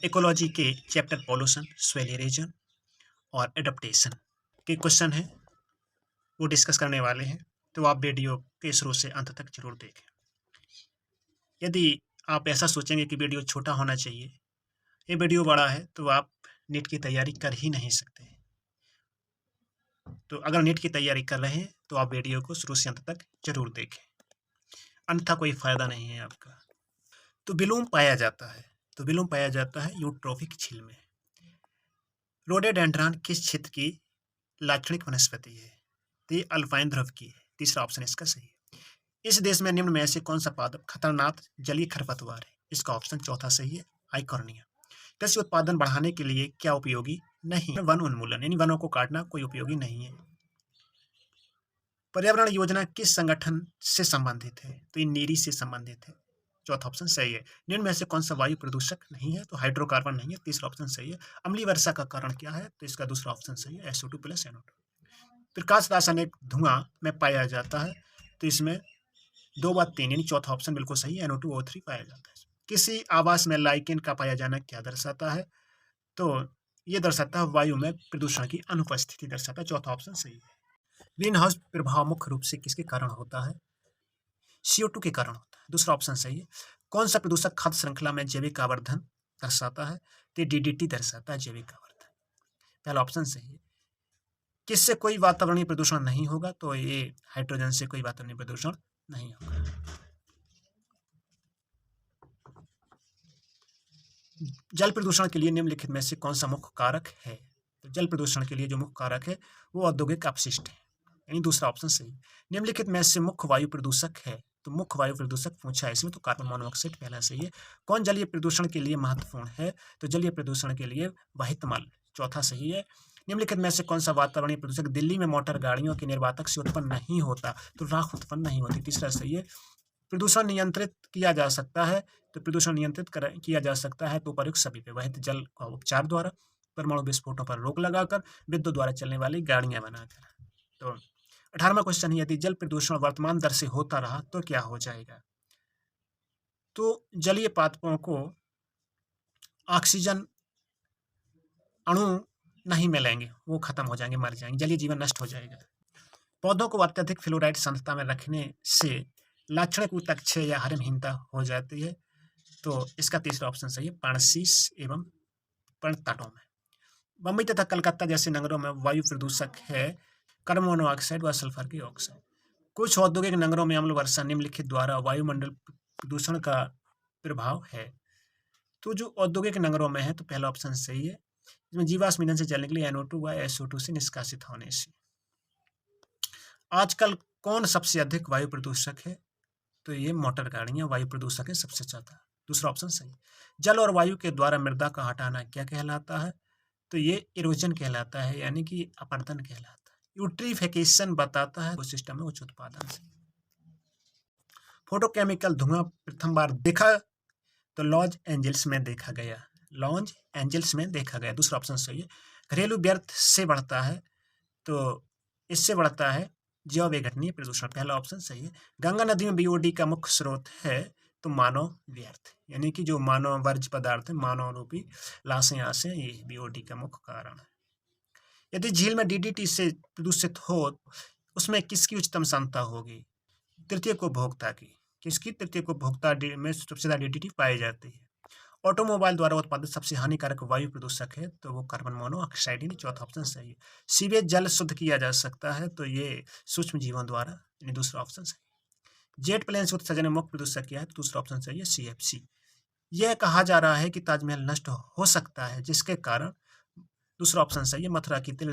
Ecology के chapter pollution, soil erosion और adaptation के क्वेश्चन हैं, वो डिस्कस करने वाले हैं। तो आप वीडियो के शुरू से अंत तक जरूर देखें। यदि आप ऐसा सोचेंगे कि वीडियो छोटा होना चाहिए, ये वीडियो बड़ा है, तो आप नीट की तैयारी कर ही नहीं सकते। तो अगर नीट की तैयारी कर रहे हैं तो आप वीडियो को शुरू से अंत तक जरूर देखें, अन्यथा कोई फायदा नहीं है आपका। तो विलोम पाया जाता है, यूट्रोफिक झील में। रोडेडेंड्रॉन किस क्षेत्र की लाक्षणिक वनस्पति है? तो ये अल्पाइन ध्रुव की है। तीसरा ऑप्शन इसका सही है। इस देश में निम्न में से कौन सा पादप खतरनाक जलीय खरपतवार है? इसका ऑप्शन चौथा सही है, आइकॉर्निया। कृषि उत्पादन बढ़ाने के लिए क्या उपयोगी नहीं? वन उन्मूलन, यानी वनों को काटना कोई उपयोगी नहीं है। पर्यावरण योजना किस संगठन से संबंधित है? तो ये नीरी से संबंधित है। चौथा ऑप्शन सही है। निम्न में से कौन सा वायु प्रदूषक नहीं है? तो हाइड्रोकार्बन नहीं है। तीसरा ऑप्शन सही है। अम्लीय वर्षा का कारण क्या है? तो इसका दूसरा ऑप्शन सही है, SO2 प्लस NO2। प्रकाश रासायनिक धुआं में पाया जाता है, तो इसमें 2/3 यानी चौथा ऑप्शन बिल्कुल सही है, NO2O3 पाया जाता है। किसी आवास में लाइकेन का पाया जाना क्या दर्शाता है? तो ये दर्शाता है वायु में प्रदूषण की अनुपस्थिति दर्शाता है। चौथा ऑप्शन सही है। ग्रीन हाउस प्रभाव मुख्य रूप से किसके कारण होता है? CO2 के कारण होता है। दूसरा ऑप्शन सही है। कौन सा प्रदूषक खाद्य श्रृंखला में जैविक आवर्धन दर्शाता है? तो DDT दर्शाता है जैविक आवर्धन। पहला ऑप्शन सही है। किससे कोई वातावरणीय प्रदूषण नहीं होगा? तो ये हाइड्रोजन से कोई वातावरणीय प्रदूषण नहीं होगा। जल प्रदूषण के लिए निम्नलिखित में से कौन सा मुख्य कारक है? तो जल प्रदूषण के लिए जो मुख्य कारक है वो औद्योगिक अपशिष्ट है, यानी दूसरा ऑप्शन सही। निम्नलिखित में से मुख्य वायु प्रदूषक है? तो मुख्य वायु प्रदूषक पूछा है इसमें, तो कार्बन मोनोऑक्साइड पहला सही है। कौन जलीय प्रदूषण के लिए महत्वपूर्ण है? तो जलीय प्रदूषण के लिए वहित मल, चौथा सही है। निम्नलिखित में से कौन सा वातावरणीय प्रदूषक दिल्ली में मोटर गाड़ियों के निर्वातक से उत्पन्न नहीं होता? तो राख उत्पन्न नहीं होती, तीसरा सही है। प्रदूषण नियंत्रित किया जा सकता है, तो प्रदूषण नियंत्रित किया जा सकता है तो उपर्युक्त सभी पे वहित जल का उपचार द्वारा, परमाणु विस्फोटों पर रोक लगाकर, विद्युत द्वारा चलने वाली गाड़ियां बनाकर। तो 18वां क्वेश्चन है, यदि जल प्रदूषण वर्तमान दर से होता रहा तो क्या हो जाएगा? तो जलीय पादपों को ऑक्सीजन अणु नहीं मिलेंगे, वो खत्म हो जाएंगे, मर जाएंगे, जलीय जीवन नष्ट हो जाएगा। पौधों को अत्यधिक फ्लोराइड सांद्रता में रखने से लाक्षणिक ऊतकक्षय या हरमहीनता हो जाती है, तो इसका तीसरा ऑप्शन सही है, पर्णशीश एवं पर्णतटों में। बम्बई तथा कलकत्ता जैसे नगरों में वायु प्रदूषक है कार्बन मोनोऑक्साइड व सल्फर की ऑक्साइड। कुछ औद्योगिक नगरों में अम्ल वर्षा निम्नलिखित द्वारा वायुमंडल प्रदूषण का प्रभाव है। तो जो औद्योगिक नगरों में है, तो पहला ऑप्शन सही है, इसमें जीवाश्म ईंधन से जलने के लिए NO2 व SO2 से निष्कासित होने से। आजकल कौन सबसे अधिक वायु प्रदूषक है? तो ये मोटर गाड़ियां वायु प्रदूषक है सबसे ज्यादा, दूसरा ऑप्शन सही। जल और वायु के द्वारा मृदा का हटाना क्या कहलाता है? तो ये इरोजन कहलाता है, यानी कि अपरदन कहलाता है। यूट्रीफिकेशन बताता है सिस्टम में उच्च उत्पादन से। फोटोकेमिकल धुआं प्रथम बार देखा तो लॉस एंजल्स में देखा गया, दूसरा ऑप्शन सही है। घरेलू व्यर्थ से बढ़ता है, तो इससे बढ़ता है जैव विघटनीय प्रदूषण, पहला ऑप्शन सही है। गंगा नदी में BOD का मुख्य स्रोत है, तो मानव व्यर्थ, यानी कि जो मानव वर्ज्य पदार्थ है, मानव रूपी लाशें आशें, ये BOD का मुख्य कारण है। यदि झील में DDT से प्रदूषित हो, उसमें किसकी उच्चतम क्षमता होगी? तृतीयक उपभोक्ता की। किसकी? तृतीयक उपभोक्ता में सबसे ज्यादा DDT पाई जाती है। ऑटोमोबाइल द्वारा उत्पादित सबसे हानिकारक वायु प्रदूषक है, तो वो कार्बन मोनोऑक्साइड, यानी चौथा ऑप्शन सही है। सीवेज जल शुद्ध किया जा सकता है, तो ये सूक्ष्म जीवों द्वारा, यानी दूसरा ऑप्शन सही। जेट प्लेन से उत्सर्जन में मुख्य प्रदूषक क्या है? तो दूसरा ऑप्शन सही है, CFC। यह कहा जा रहा है कि ताजमहल नष्ट हो सकता है, जिसके कारण, दूसरा ऑप्शन सही है, मथुरा की तेल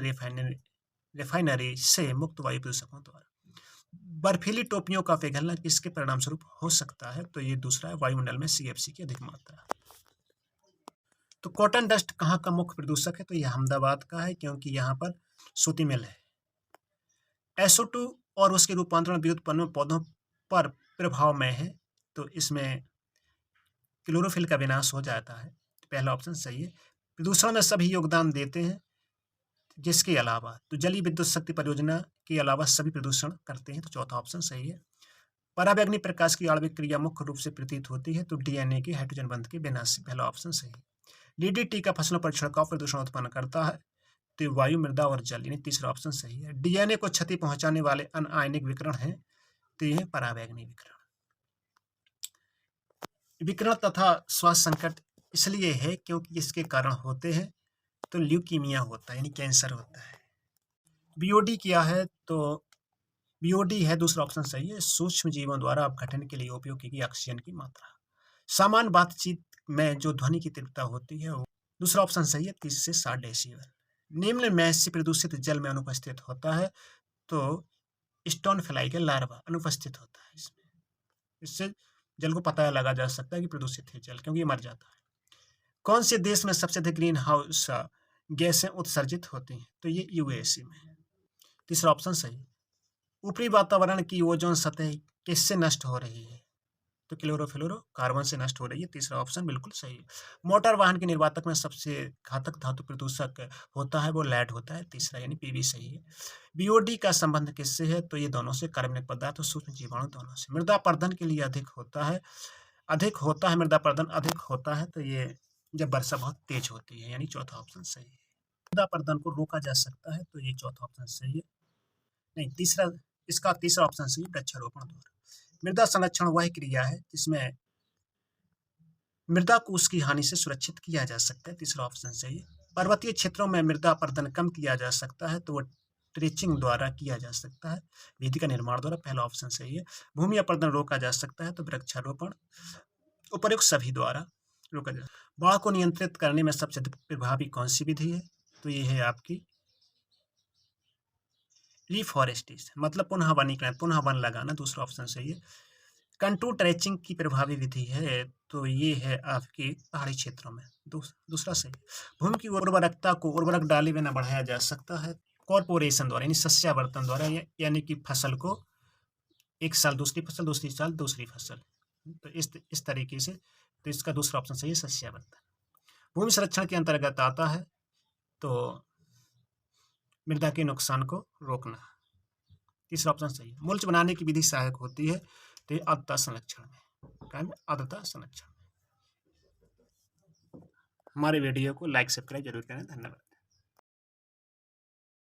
रिफाइनरी से मुक्त वायु प्रदूषकों द्वारा। बर्फीली टोपियों का पिघलना किसके परिणाम स्वरूप हो सकता है? तो ये दूसरा है, वायुमंडल में CFC की अधिक मात्रा। तो कॉटन डस्ट कहाँ का मुख्य प्रदूषक है? तो यह अहमदाबाद का है, क्योंकि यहाँ पर सूती मिल है। SO2 और उसके रूपांतरण व्युत्पन्न पौधों पर प्रभाव में है, तो इसमें क्लोरोफिल का विनाश हो जाता है, पहला ऑप्शन सही है। प्रदूषण में सभी योगदान देते हैं, जिसके अलावा, तो जलीय विद्युत शक्ति परियोजना के अलावा सभी प्रदूषण करते हैं, तो चौथा ऑप्शन सही है। पराबैंगनी प्रकाश की आणविक क्रिया मुख्य रूप से प्रतीत होती है, तो DNA के हाइड्रोजन बंध के विनाश से, पहला ऑप्शन सही है। DDT का फसलों पर छिड़काव प्रदूषण उत्पन्न करता है, तो वायु, मृदा और जल, यानी तीसरा ऑप्शन सही है। DNA को क्षति पहुंचाने वाले अनआयनिक विकिरण हैं, तो ये पराबैंगनी विकिरण। विकिरण तथा स्वास्थ्य संकट इसलिए है क्योंकि इसके कारण होते हैं, तो ल्यूकीमिया होता है, यानी कैंसर होता है। BOD क्या है, तो BOD है दूसरा ऑप्शन सही है, सूक्ष्म जीवों द्वारा अपघटन के लिए उपयोग की गई ऑक्सीजन की मात्रा। सामान्य बातचीत में जो ध्वनि की तीव्रता होती है, वो दूसरा ऑप्शन सही है, 30 से 60 डेसिबल। निम्न में से प्रदूषित जल में अनुपस्थित होता है, तो स्टोन फ्लाई का लार्वा अनुपस्थित होता है इसमें। इससे जल को पता लगा जा सकता है कि प्रदूषित है जल, क्योंकि ये मर जाता है। कौन से देश में सबसे अधिक ग्रीन हाउस गैसें उत्सर्जित होती हैं, तो ये USA में है। तीसरा ऑप्शन सही। ऊपरी वातावरण की ओजोन सतह किससे नष्ट हो रही है, तो क्लोरोफ्लोरोकार्बन से नष्ट हो रही है। तीसरा ऑप्शन बिल्कुल सही है। मोटर वाहन के निर्वातक में सबसे घातक धातु प्रदूषक होता है, वो लेड होता है। तीसरा यानी PB सही है। BOD का संबंध किससे है, तो ये दोनों से, कार्बनिक पदार्थ और सूक्ष्म जीवाणु दोनों से। मृदा अपरदन के लिए अधिक होता है मृदा अपरदन अधिक होता है, तो ये जब वर्षा बहुत तेज होती है, यानी चौथा ऑप्शन सही है। मृदा अपरदन को रोका जा सकता है, तो ये चौथा ऑप्शन सही है। नहीं, इसका तीसरा ऑप्शन सही है, वृक्षारोपण द्वारा। मृदा संरक्षण वह क्रिया है जिसमें मृदा को उसकी हानि से सुरक्षित किया जा सकता है। तीसरा ऑप्शन सही है। पर्वतीय क्षेत्रों में मृदा अपरदन कम किया जा सकता है, तो वो ट्रेचिंग द्वारा किया जा सकता है, विधि का निर्माण द्वारा। पहला ऑप्शन सही है। भूमि अपरदन रोका जा सकता है, तो वृक्षारोपण। उपर्युक्त सभी द्वारा रोका जा। बाढ़ को नियंत्रित करने में सबसे प्रभावी कौन सी विधि है, तो ये है आपकी रिफॉरेस्टेशन, मतलब पुनः वनीकरण, पुनः वन लगाना। दूसरा ऑप्शन सही है। कंटूर ट्रेचिंग की प्रभावी विधि है, तो ये है आपकी पहाड़ी क्षेत्रों में। दूसरा सही। भूमि की उर्वरकता को उर्वरक डाले बिना बढ़ाया जा सकता है, कॉर्पोरेशन द्वारा, यानी सस्यावर्तन द्वारा, यानी कि फसल को एक साल दूसरी फसल, दूसरी साल दूसरी फसल, तो इस तरीके से। तो इसका दूसरा ऑप्शन सही है, सस्यावर्तन। भूमि संरक्षण के अंतर्गत आता है, तो मृदा के नुकसान को रोकना। तीसरा ऑप्शन सही है। मुल्च बनाने की विधि सहायक होती है, तो ये आर्द्रता संरक्षण में, आर्द्रता संरक्षण में। हमारे वीडियो को लाइक सब्सक्राइब जरूर करें। धन्यवाद।